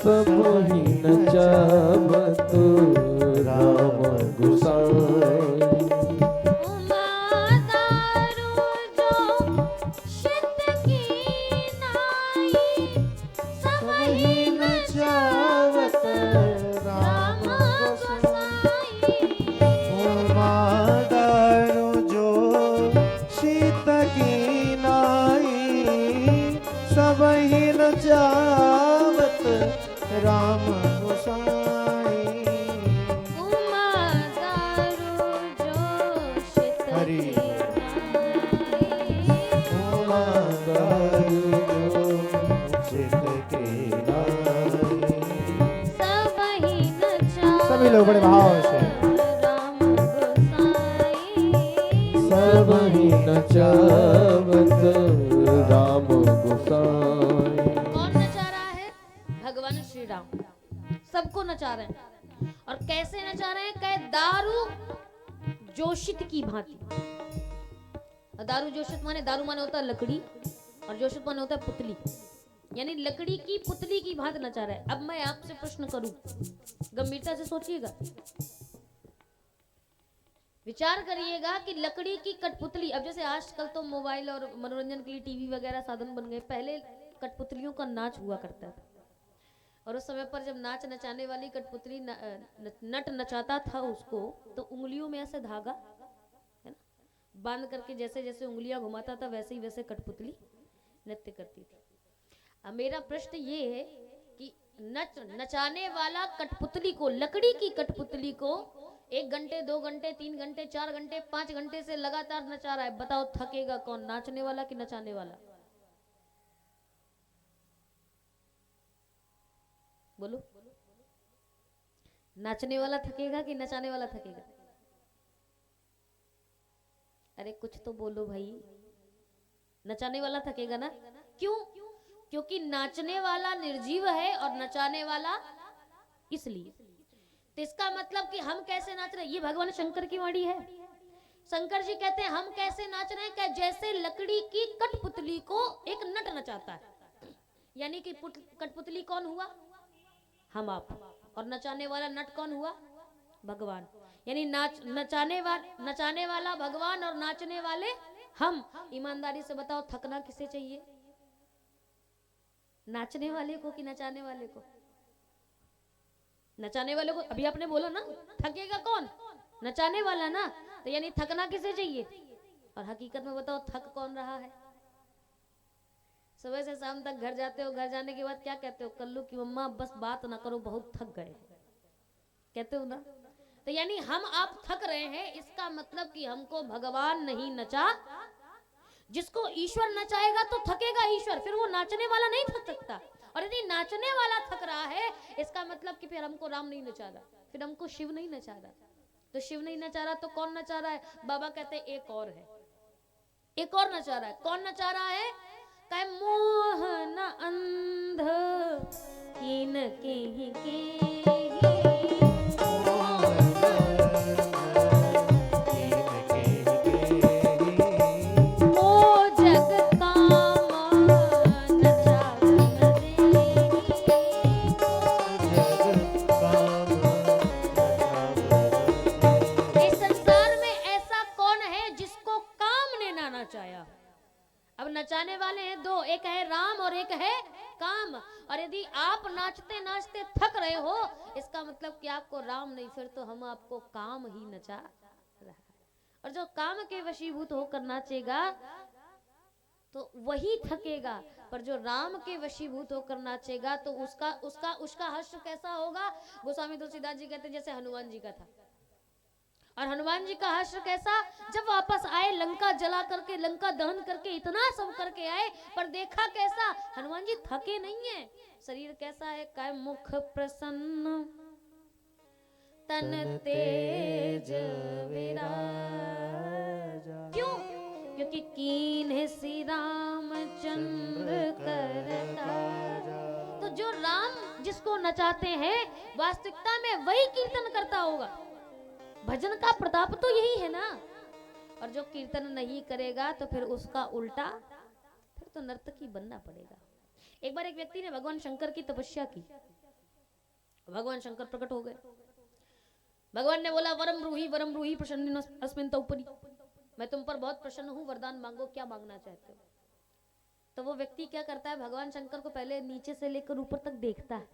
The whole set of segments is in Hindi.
सब ही नचावत राम गोसाई। उमा दारू जो शित की नाई, सब ही नचावत राम गोसाई। उमा दारू जो शीत की नाई, सब ही नचावत राम गोसाई। उमा दारू जो शित हरि की नाई, उमा दारू जो शीत की नाई। सब ही नचा सभी लोग बड़े भाव से राम गोसाई। सब ही नचावत राम गोसाई। कौन नचा रहा है? भगवान श्री राम सबको नचा रहे हैं। और कैसे नचा रहे हैं? कहे दारू जोशित की भांति। और दारू जोशित माने, दारू माने होता है लकड़ी और जोशित माने होता है पुतली, यानी लकड़ी की पुतली की भांति नचा रहा है। अब मैं आपसे प्रश्न करूं, गंभीरता से सोचिएगा, विचार करिएगा कि लकड़ी की कठपुतली, अब जैसे आजकल तो मोबाइल और मनोरंजन के लिए टीवी वगैरह साधन बन गए, पहले कठपुतलियों का नाच हुआ करता था। और उस समय पर जब नाच नचाने वाली कठपुतली नट नचाता था उसको, तो उंगलियों में ऐसे धागा है ना बांध करके जैसे जैसे उंगलियां घुमाता था वैसे ही वैसे कठपुतली नृत्य करती थी। अब मेरा प्रश्न ये है कि नचाने वाला कठपुतली को, लकड़ी की कठपुतली को 1 घंटे 2 घंटे 3 घंटे 4 घंटे 5 घंटे से लगातार नचा रहा है, बताओ थकेगा कौन, नाचने वाला कि नचाने वाला? बोलो, नाचने वाला थकेगा कि नचाने वाला थकेगा? अरे कुछ तो बोलो भाई, नचाने वाला थकेगा ना? क्यों? क्योंकि नाचने वाला निर्जीव है और नचाने वाला इसलिए। तो इसका मतलब कि हम कैसे नाच रहे हैं, ये भगवान शंकर की वाणी है। शंकर जी कहते हैं हम कैसे नाच रहे हैं, क्या जैसे लकड़ी की कठपुतली को एक नट नचाता है, यानी कि कठपुतली कौन हुआ? हम आप। और नचाने वाला नट कौन हुआ? भगवान। यानी नचाने वाला भगवान और नाचने वाले हम। ईमानदारी से बताओ थकना किसे चाहिए, नाचने वाले को कि नचाने वाले को? नचाने वाले को। अभी आपने बोला ना थकेगा कौन, नचाने वाला ना, तो यानी थकना किसे चाहिए? और हकीकत में बताओ थक कौन रहा है? सुबह से शाम तक घर जाते हो, घर जाने के बाद क्या कहते हो? कल्लू की मम्मा बस बात ना करो, बहुत थक गए, कहते हो ना? तो यानी हम आप थक रहे हैं, इसका मतलब कि हमको भगवान नहीं नचा। जिसको ईश्वर नचाएगा तो थकेगा ईश्वर, फिर वो नाचने वाला नहीं थक सकता। और यदि नाचने वाला थक रहा है, इसका मतलब कि फिर हमको राम नहीं नचा रहा, फिर हमको शिव नहीं नचा रहा। तो शिव नहीं नचा रहा तो कौन नचा रहा है? बाबा कहते हैं एक और है, एक और नचा रहा है। कौन नचा रहा है? कहे मोहन अंध कीन के नचाने वाले हैं दो, एक है राम और एक है काम। और यदि आप नाचते नाचते थक रहे हो, इसका मतलब कि आपको राम नहीं, फिर तो हम आपको काम ही नचा रहा है। और जो काम के वशीभूत होकर नाचेगा तो वही थकेगा, पर जो राम के वशीभूत होकर नाचेगा तो उसका उसका उसका हर्ष कैसा होगा? गोस्वामी तुलसीदास जी कहते जैसे हनुमान जी का था। और हनुमान जी का हर्ष कैसा? जब वापस आए लंका जला करके, लंका दहन करके, इतना सब करके आए, पर देखा कैसा? हनुमान जी थके नहीं है। शरीर कैसा है? काय मुख प्रसन्न तन तेज विराजा। क्यों? क्योंकि कीन है श्री रामचंद्र करता। तो जो राम जिसको नचाते हैं, वास्तविकता में वही कीर्तन करता होगा। भजन का प्रताप तो यही है ना। और जो कीर्तन नहीं करेगा तो फिर उसका उल्टा, फिर तो नर्तकी बनना पड़ेगा। एक बार एक व्यक्ति ने भगवान शंकर की तपस्या की, भगवान शंकर प्रकट हो गए। भगवान ने बोला वरम रूही प्रसन्न अस्मिन उपरी, मैं तुम पर बहुत प्रसन्न हूँ, वरदान मांगो, क्या मांगना चाहते हो। तो वो व्यक्ति क्या करता है, भगवान शंकर को पहले नीचे से लेकर ऊपर तक देखता है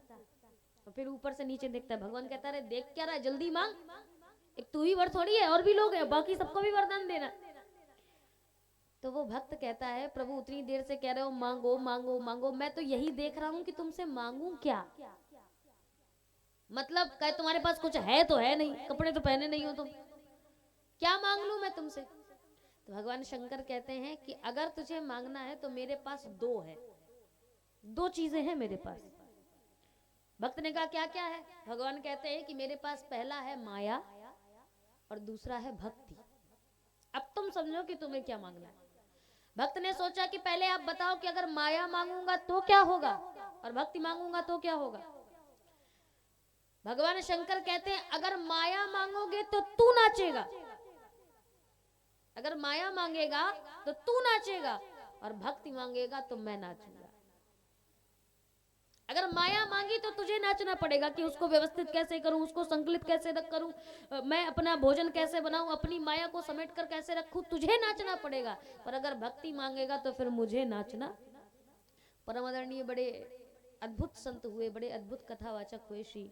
और फिर ऊपर से नीचे देखता है। भगवान कहता है देख क्या रहा है, जल्दी मांग, एक तू ही वर थोड़ी है, और भी लोग हैं, बाकी सबको भी वरदान देना। तो वो भक्त कहता है प्रभु उतनी देर से कह रहे हो मांगो मांगो मांगो, मैं तो यही देख रहा हूं कि तुमसे मांगू क्या, मतलब कहे तुम्हारे पास कुछ है तो है नहीं, कपड़े तो पहने नहीं हो तुम, क्या मांग लूं मैं तुमसे। तो भगवान शंकर कहते हैं कि अगर तुझे मांगना है तो मेरे पास दो है, दो चीजें हैं मेरे पास। भक्त ने कहा क्या क्या है। भगवान कहते हैं कि मेरे पास पहला है माया और दूसरा है भक्ति। अब तुम समझो कि तुम्हें क्या मांगना है। भक्त ने सोचा कि पहले आप बताओ कि अगर माया मांगूंगा तो क्या होगा और भक्ति मांगूंगा तो क्या होगा। भगवान शंकर कहते हैं अगर माया मांगोगे तो तू नाचेगा, अगर माया मांगेगा तो तू नाचेगा और भक्ति मांगेगा तो मैं नाचूंगा। अगर माया मांगी तो तुझे नाचना पड़ेगा कि उसको व्यवस्थित कैसे करूं, उसको संकलित कैसे करूं, मैं अपना भोजन कैसे बनाऊं, अपनी माया को समेट कर कैसे रखूं, तुझे नाचना पड़ेगा। पर अगर भक्ति मांगेगा तो फिर मुझे नाचना। परम आदरणीय बड़े अद्भुत संत हुए, बड़े अद्भुत कथावाचक हुए श्री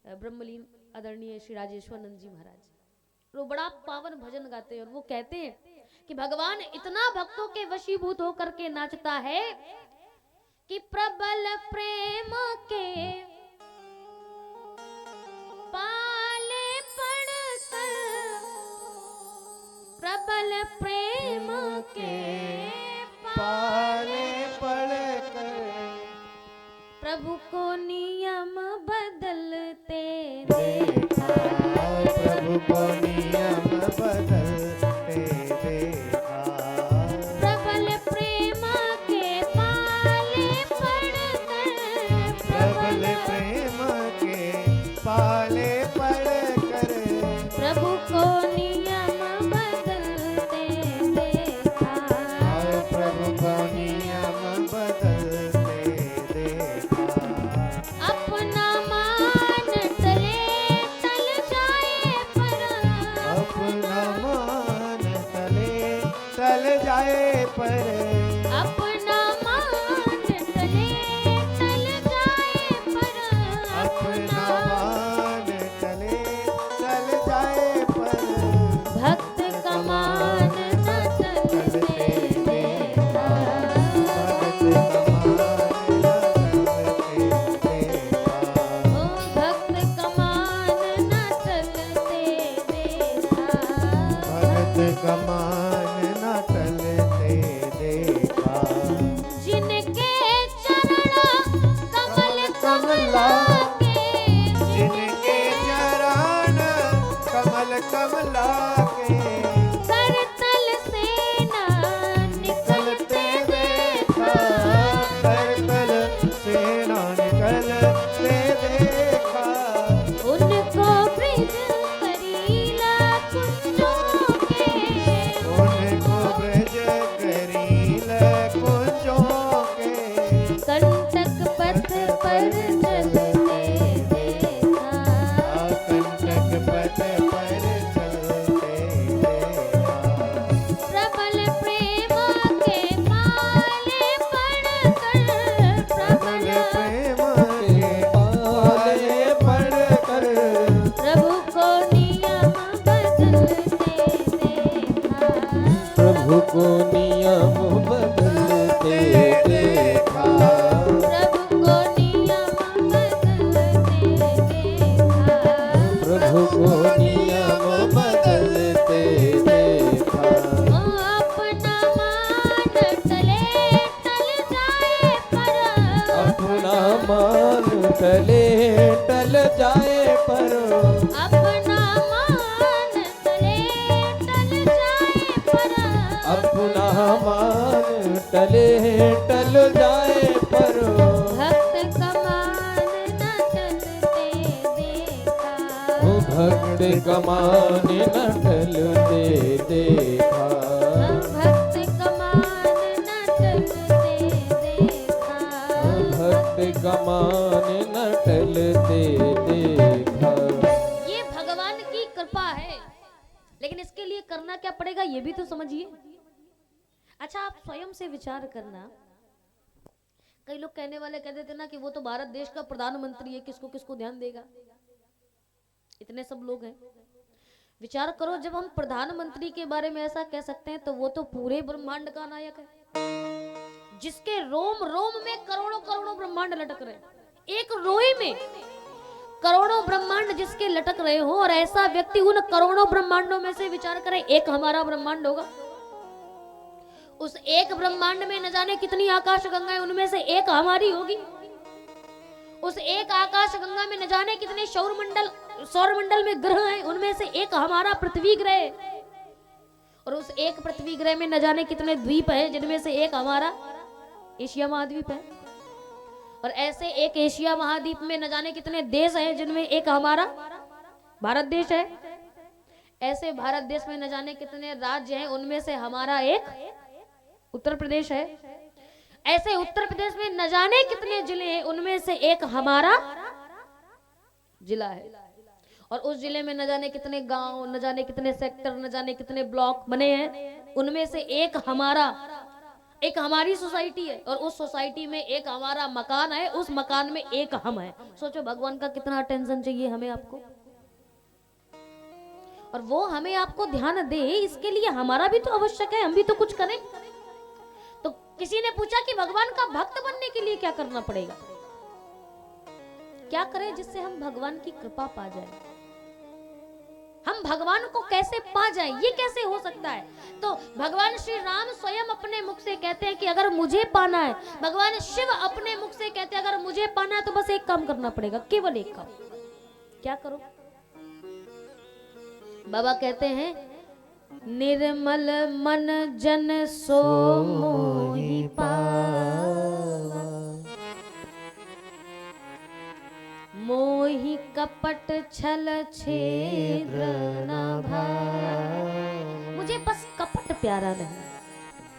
ब्रह्मलीन आदरणीय श्री राजेश्वरानंद जी महाराज। वो बड़ा पावन भजन गाते हैं और वो कहते हैं कि भगवान इतना भक्तों के वशीभूत होकर के नाचता है कि प्रबल प्रेम के पाले पड़कर, प्रबल प्रेम के पाले पड़कर प्रभु को नियम बदलते देखा, प्रभु को नियम बदलते देखा। प्रबल प्रेम के पाले पड़कर, प्रबल प्रेम के पाले पड़कर प्रभु को नियम बदलते देखा। प्रभु को नियम बदलते देखा। अपना मान टले टल जाए पर, अपना मान टल जाए पर, अपना मान टले टल जाए पर, अपना मान टल जाए पर भक्त का मान न टलते देखा। ओ भक्त का मान न टलते देखा। भगत कमान न टलते देखा। जिनके चरण कमल कमला के, जिनके चरण कमल कमला के करतल से न निकलते देखा। करतल से ना निकलते देखा। उनको ब्रिज करीला कुंजों के, उनको ब्रज करील कुंजों के कंटक पथ पर चलते देखा। कंटक पथ पर चलते देखा। प्रबल प्रेम के पाले पड़कर, प्रबल प्रबल प्रेम के पाले पड़कर प्रभु को नियम बदलते देखा। प्रभु को नियम बदलते देखा। प्रभु को नियम बदलते देखा। प्रभु को नियम बदलते देखा। ओ अपना मान टले टल जाए पर, अपना मान टले टल जाए पर, अपना मान टले टल जाए पर, अपना मान टले टल जाए पर, भक्त का मान न टलते देखा। ओ भक्त कमान न टलते देखा। भक्त का मान न टलते देखा। भक्त कमान न टलते देखा। ये भगवान की कृपा है, लेकिन इसके लिए करना क्या पड़ेगा ये भी तो समझिए। अच्छा, आप स्वयं से विचार करना। कई लोग कहने वाले कह देते ना कि वो तो भारत देश का प्रधानमंत्री है, किसको किसको ध्यान देगा। इतने सब लोग हैं, विचार करो, जब हम प्रधानमंत्री के बारे में ऐसा कह सकते हैं तो वो तो पूरे ब्रह्मांड का नायक है, जिसके रोम रोम में करोड़ों करोड़ों ब्रह्मांड लटक रहे हैं। एक रोई में करोड़ों ब्रह्मांड जिसके लटक रहे हो, और ऐसा व्यक्ति उन करोड़ों ब्रह्मांडों में से विचार करे एक हमारा ब्रह्मांड होगा। उस एक ब्रह्मांड में न जाने कितनी आकाश गंगाएं, उनमें से एक हमारी होगी। उस एक आकाश गंगा में न जाने कितने सौर मंडल में ग्रह हैं, उनमें से एक हमारा पृथ्वी ग्रह। और उस एक पृथ्वी ग्रह में न जाने कितने द्वीप हैं, जिनमें से एक हमारा एशिया महाद्वीप है। और ऐसे एक एशिया महाद्वीप में न जाने कितने देश हैं, जिनमें एक हमारा भारत देश है। ऐसे भारत देश में न जाने कितने राज्य हैं, उनमें से हमारा एक उत्तर प्रदेश है। ऐसे उत्तर प्रदेश में न जाने कितने जिले हैं, उनमें से एक हमारा जिला है। और उस जिले में न जाने कितने गांव, न जाने कितने सेक्टर, न जाने कितने ब्लॉक बने हैं, उनमें से एक हमारी सोसाइटी है। और उस सोसाइटी में एक हमारा मकान है, उस मकान में एक हम है। सोचो भगवान का कितना अटेंशन चाहिए हमें आपको, और वो हमें आपको ध्यान दे, इसके लिए हमारा भी तो आवश्यक है, हम भी तो कुछ करें। तो किसी ने पूछा कि भगवान का भक्त बनने के लिए क्या करना पड़ेगा, क्या करें जिससे हम भगवान की कृपा पा जाए, हम भगवान को कैसे पा जाए, ये कैसे हो सकता है। तो भगवान श्री राम स्वयं अपने मुख से कहते हैं कि अगर मुझे पाना है, भगवान शिव अपने मुख से कहते हैं अगर मुझे पाना है तो बस एक काम करना पड़ेगा, केवल एक काम। क्या करो? बाबा कहते हैं, निर्मल मन जन सो मोहि पावा, मोहि कपट छल छेद्र न भाव। मुझे बस कपट प्यारा नहीं,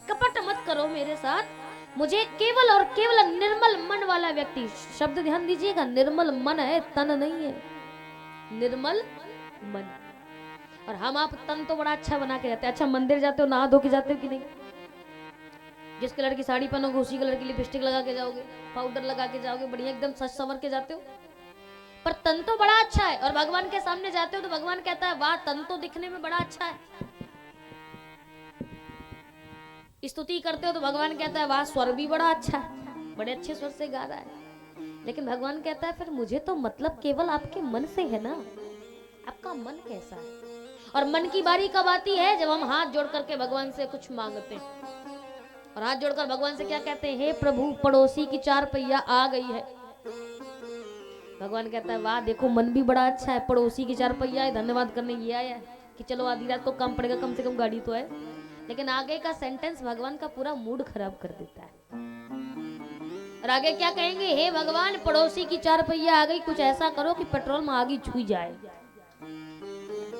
कपट मत करो मेरे साथ। मुझे केवल और केवल निर्मल मन वाला व्यक्ति, शब्द ध्यान दीजिएगा, निर्मल मन है, तन नहीं है, निर्मल मन। और हम आप तन तो बड़ा अच्छा बना के जाते हैं। अच्छा, मंदिर जाते हो नहा धो के जाते हो कि नहीं? जिस कलर की साड़ी पहनोगे उसी कलर की लिपस्टिक लगा के जाओगे, पाउडर लगा के जाओगे, बढ़िया एकदम सच संवर के जाते हो, पर तन तो बड़ा अच्छा है। और भगवान के सामने जाते हो तो भगवान कहता है वाह, तन तो दिखने में बड़ा अच्छा है। स्तुति करते हो तो भगवान कहता है वाह, स्वर भी बड़ा अच्छा है, बड़े अच्छे स्वर से गा रहा है। लेकिन भगवान कहता है फिर मुझे तो मतलब केवल आपके मन से है ना, आपका मन कैसा है। और मन की बारी कब आती है? जब हम हाथ जोड़ करके भगवान से कुछ मांगते हैं। और हाथ जोड़कर भगवान से क्या कहते हैं? हे प्रभु, पड़ोसी की 4 पहिया आ गई है। भगवान कहता है वाह, देखो मन भी बड़ा अच्छा है, पड़ोसी की 4 पहिया है, धन्यवाद करने ये आया है कि चलो आधी रात को काम पड़ेगा, कम से कम गाड़ी तो है। लेकिन आगे का सेंटेंस भगवान का पूरा मूड खराब कर देता है। और आगे क्या कहेंगे? हे भगवान, पड़ोसी की 4 पहिया आ गई, कुछ ऐसा करो कि पेट्रोल में आगे छुई जाए,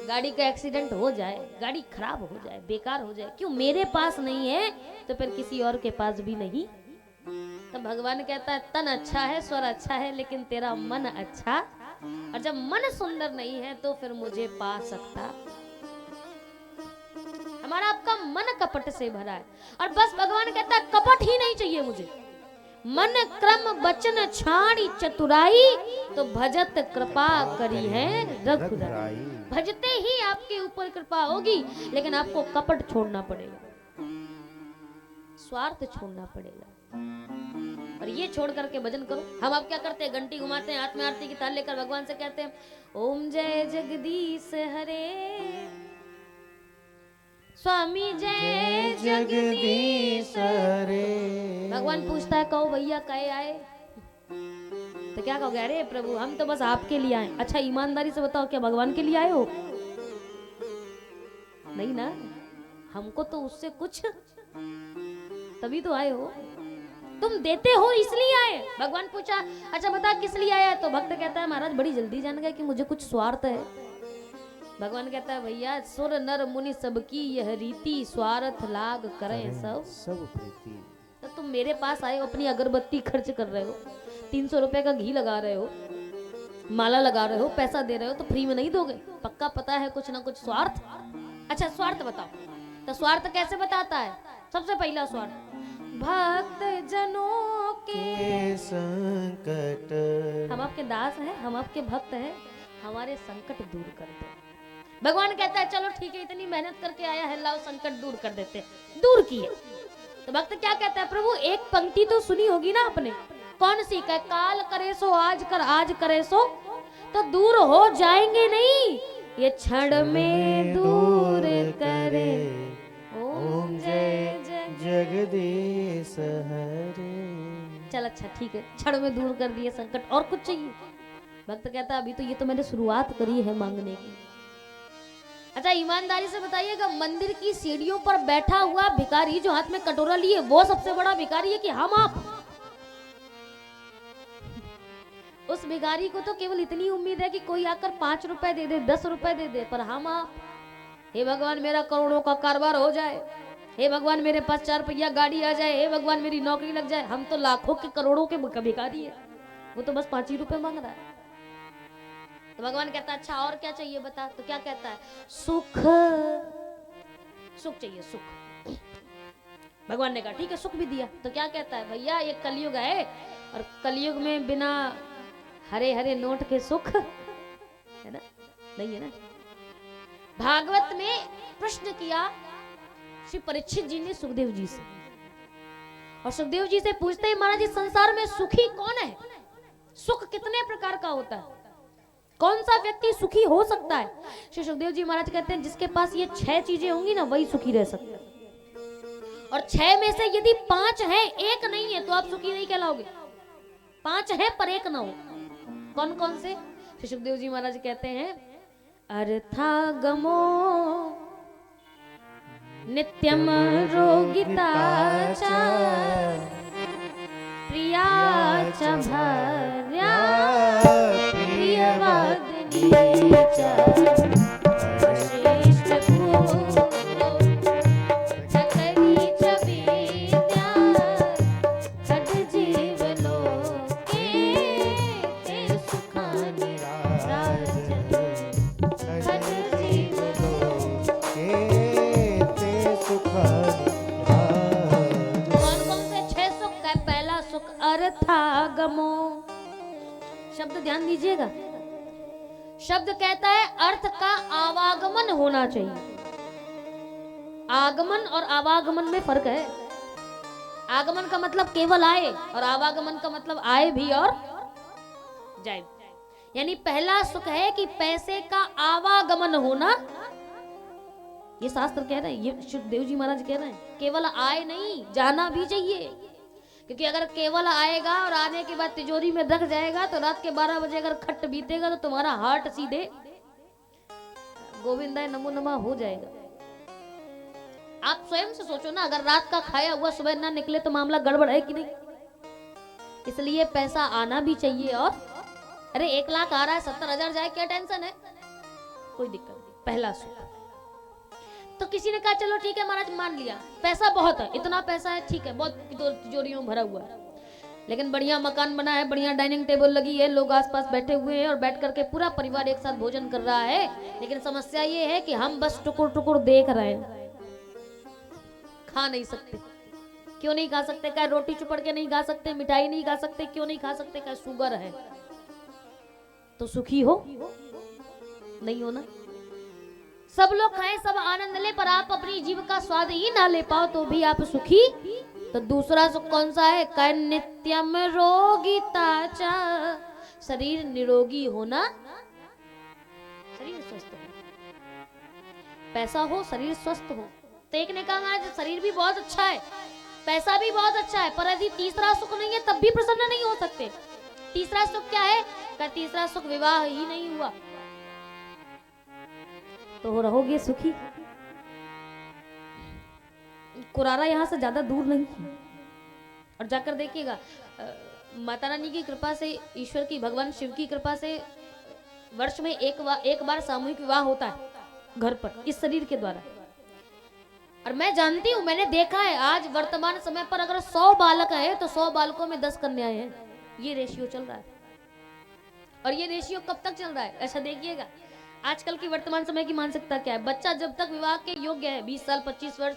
गाड़ी का एक्सीडेंट हो जाए, गाड़ी खराब हो जाए, बेकार हो जाए। क्यों? मेरे पास नहीं है तो फिर किसी और के पास भी नहीं। तो भगवान कहता है तन अच्छा है, स्वर अच्छा है, लेकिन तेरा मन अच्छा, और जब मन सुंदर नहीं है तो फिर मुझे पा सकता। हमारा आपका मन कपट से भरा है। और बस भगवान कहता है कपट ही नहीं चाहिए मुझे, मन क्रम बचन छाड़ी चतुराई, तो भजत कृपा करी है रघुराई। भजते ही आपके ऊपर कृपा होगी, लेकिन आपको कपट छोड़ना पड़ेगा, स्वार्थ छोड़ना पड़ेगा। और ये छोड़ करके भजन करो। हम आप क्या करते हैं? घंटी घुमाते हैं, हाथ में आरती की थाल लेकर भगवान से कहते हैं ओम जय जगदीश हरे, स्वामी जय जगदीश हरे। भगवान पूछता है कहो भैया कहे आए? तो क्या कहोगे? अरे प्रभु, हम तो बस आपके लिए आए। अच्छा, ईमानदारी से बताओ, क्या भगवान के लिए आए हो? नहीं ना, हमको तो उससे कुछ, तभी तो आए हो। तुम देते हो इसलिए आए। भगवान पूछा अच्छा बता किस लिए आया? तो भक्त कहता है महाराज बड़ी जल्दी जान गए कि मुझे कुछ स्वार्थ है। भगवान कहता है भैया, सुर नर मुनि सबकी यह रीति, स्वार्थ लाग करें सब प्रीति। तो तुम मेरे पास आए हो, अपनी अगरबत्ती खर्च कर रहे हो, 300 रुपए का घी लगा रहे हो, माला लगा रहे हो, पैसा दे रहे हो, तो फ्री में नहीं दोगे? पक्का पता है कुछ ना कुछ स्वार्थ। अच्छा स्वार्थ बताओ, तो स्वार्थ कैसे बताता है? सबसे पहला स्वार्थ, भक्त जनों के संकट, हम आपके दास हैं, हम आपके भक्त हैं, हमारे संकट दूर कर दो। भगवान कहता है चलो ठीक है, इतनी मेहनत करके आया है, लाओ संकट दूर कर देते। दूर किए तो भक्त क्या कहता है? प्रभु एक पंक्ति तो सुनी होगी ना आपने, कौन सी? कह काल करे सो आज कर, आज करे सो तो दूर हो जाएंगे नहीं, ये क्षण में दूर करे। ओम जय जय जगदीश हरे। चल अच्छा ठीक है, क्षण में दूर कर दिए संकट, और कुछ चाहिए? भक्त कहता है अभी तो ये तो मैंने शुरुआत करी है मांगने की। अच्छा ईमानदारी से बताइएगा, मंदिर की सीढ़ियों पर बैठा हुआ भिखारी जो हाथ में कटोरा लिए, वो सबसे बड़ा भिखारी है कि हम आप? उस भिखारी को तो केवल इतनी उम्मीद है कि कोई आकर 5 रुपए दे दे, 10 रुपए दे दे, पर हम आप, हे भगवान मेरा करोड़ों का कारोबार हो जाए, हे भगवान मेरे पास 4 पहिया गाड़ी आ जाए, हे भगवान मेरी नौकरी लग जाए। हम तो लाखों के करोड़ों के भिखारी है, वो तो बस 5 ही रुपए मांग रहा है। तो भगवान कहता है अच्छा और क्या चाहिए बता? तो क्या कहता है? सुख, सुख चाहिए, सुख। भगवान ने कहा ठीक है, सुख भी दिया। तो क्या कहता है? भैया ये कलयुग है, और कलयुग में बिना हरे हरे नोट के सुख है ना, नहीं है ना। भागवत में प्रश्न किया श्री परीक्षित जी ने सुखदेव जी से, और सुखदेव जी से पूछते हैं महाराज इस संसार में सुखी कौन है? सुख कितने प्रकार का होता है? कौन सा व्यक्ति सुखी हो सकता है? श्री सुखदेव जी महाराज कहते हैं जिसके पास ये 6 चीजें होंगी ना, वही सुखी रह सकता है। और 6 में से यदि 5 है, एक नहीं है, तो आप सुखी नहीं कहलाओगे। 5 है पर एक ना हो। कौन कौन से? श्री सुखदेव जी महाराज कहते हैं अर्थागमो नित्यम रोगिता च प्रिया च भार्या प्रियवादिनी च श्रेष्ठ भूतो सकरी च विद्या खड जीवलोके ते सुखानि राजन् खड जीवलोके ते सुखानि राजन्। कौन कौन से 6 सुख है? पहला सुख अर्थागमो, शब्द ध्यान दीजिएगा। शब्द कहता है अर्थ का आवागमन होना चाहिए। आगमन और आवागमन में फर्क है। आगमन का मतलब केवल आए, और आवागमन का मतलब आए भी और जाए। यानी पहला सुख है कि पैसे का आवागमन होना। ये शास्त्र कह रहे हैं, ये सुखदेव जी महाराज कह रहे हैं, केवल आए नहीं, जाना भी चाहिए। क्योंकि अगर केवल आएगा और आने के बाद तिजोरी में रख जाएगा, तो रात के 12 बजे अगर खट बीतेगा तो तुम्हारा हार्ट सीधे गोविंदाय नमो नमः हो जाएगा। आप स्वयं से सोचो ना, अगर रात का खाया हुआ सुबह ना निकले तो मामला गड़बड़ है कि नहीं? इसलिए पैसा आना भी चाहिए। और अरे 1 लाख आ रहा है, 70,000 जाए, क्या टेंशन है? कोई दिक्कत नहीं। पहला सुख। तो किसी ने कहा चलो ठीक है महाराज मान लिया, पैसा बहुत है, इतना पैसा है, ठीक है, बहुत तिजोरियों भरा हुआ है, लेकिन बढ़िया मकान बना है, बढ़िया डाइनिंग टेबल लगी है, लोग आसपास बैठे हुए हैं और बैठ करके पूरा परिवार एक साथ भोजन कर रहा है। लेकिन समस्या ये है कि हम बस टुकुर टुकुर देख रहे हैं, खा नहीं सकते। क्यों नहीं खा सकते? क्या रोटी चुपड़ के नहीं खा सकते? मिठाई नहीं खा सकते? क्यों नहीं खा सकते? क्या शुगर है? तो सुखी हो नहीं हो ना। सब लोग खाएं, सब आनंद ले, पर आप अपनी जीव का स्वाद ही ना ले पाओ तो भी आप सुखी। तो दूसरा सुख कौन सा है? कह नित्यम रोगिता च, शरीर निरोगी होना, शरीर स्वस्थ हो, पैसा हो, शरीर स्वस्थ हो। तो एक ने कहा महाराज शरीर भी बहुत अच्छा है, पैसा भी बहुत अच्छा है, पर यदि तीसरा सुख नहीं है तब भी प्रसन्न नहीं हो सकते। तीसरा सुख क्या है? क्या तीसरा सुख विवाह ही नहीं हुआ तो रहोगे सुखी। कुरारा यहाँ से ज्यादा दूर नहीं है। और जाकर देखिएगा, माता रानी की कृपा से, ईश्वर की, भगवान शिव की कृपा से वर्ष में एक बार सामूहिक विवाह होता है घर पर, इस शरीर के द्वारा। और मैं जानती हूँ, मैंने देखा है, आज वर्तमान समय पर अगर 100 बालक है तो 100 बालकों में 10 कन्याएं हैं। ये रेशियो चल रहा है। और ये रेशियो कब तक चल रहा है ऐसा देखिएगा, आजकल की वर्तमान समय की मानसिकता क्या है, बच्चा जब तक विवाह के योग्य है, 20 साल 25 वर्ष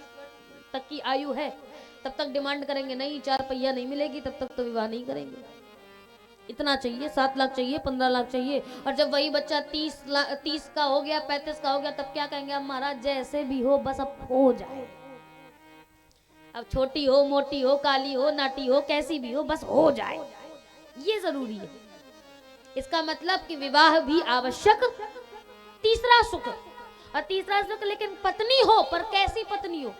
तक की आयु है, तब तक डिमांड करेंगे, नहीं 4 पहिया नहीं मिलेगी तब तक तो विवाह नहीं करेंगे, इतना चाहिए, 7 लाख चाहिए, 15 लाख चाहिए। और जब वही बच्चा 30 का हो गया, 35 का हो गया, तब क्या कहेंगे, अब महाराज जैसे भी हो बस अब हो जाए, अब छोटी हो मोटी हो काली हो नाटी हो कैसी भी हो बस हो जाए, ये जरूरी है। इसका मतलब कि विवाह भी आवश्यक, तीसरा सुख, और तीसरा सुख लेकिन पत्नी हो, पर कैसी पत्नी हो,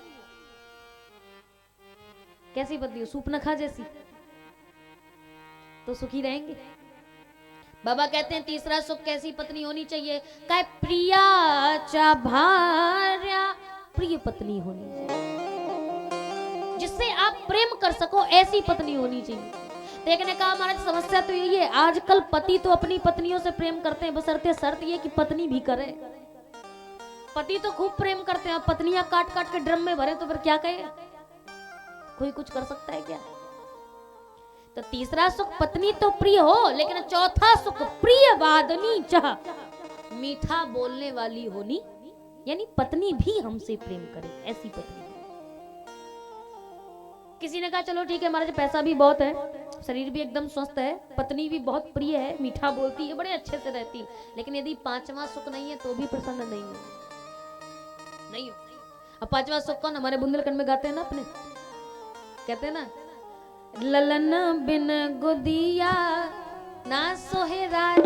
कैसी पत्नी हो, सूपनखा जैसी, तो सुखी रहेंगे। बाबा कहते हैं तीसरा सुख कैसी पत्नी होनी चाहिए, कहे प्रियाचा भार्या, प्रिय पत्नी होनी चाहिए, जिससे आप प्रेम कर सको, ऐसी पत्नी होनी चाहिए। देखने का हमारा समस्या तो यही है, आजकल पति तो अपनी पत्नियों से प्रेम करते हैं, बशर्ते शर्त ये कि पत्नी भी करे। पति तो खूब प्रेम करते हैं, पत्नियां काट काट के ड्रम में भरे तो फिर क्या कहे, कोई कुछ कर सकता है क्या। तो तीसरा सुख पत्नी तो प्रिय हो, लेकिन चौथा सुख प्रिय वादनी चाह, मीठा बोलने वाली होनी, यानी पत्नी भी हमसे प्रेम करे, ऐसी पत्नी। किसी ने कहा चलो ठीक है महाराज पैसा भी बहुत है, शरीर भी एकदम स्वस्थ है, पत्नी भी बहुत प्रिय है, मीठा बोलती है, बड़े अच्छे से रहती है, लेकिन यदि पांचवा सुख नहीं है तो भी प्रसन्न नहीं हो, नहीं हो। अब पांचवा सुख कौन, हमारे बुंदेलखंड में गाते हैं ना अपने, कहते हैं ना, ललन बिन गुदिया ना सोहे राज।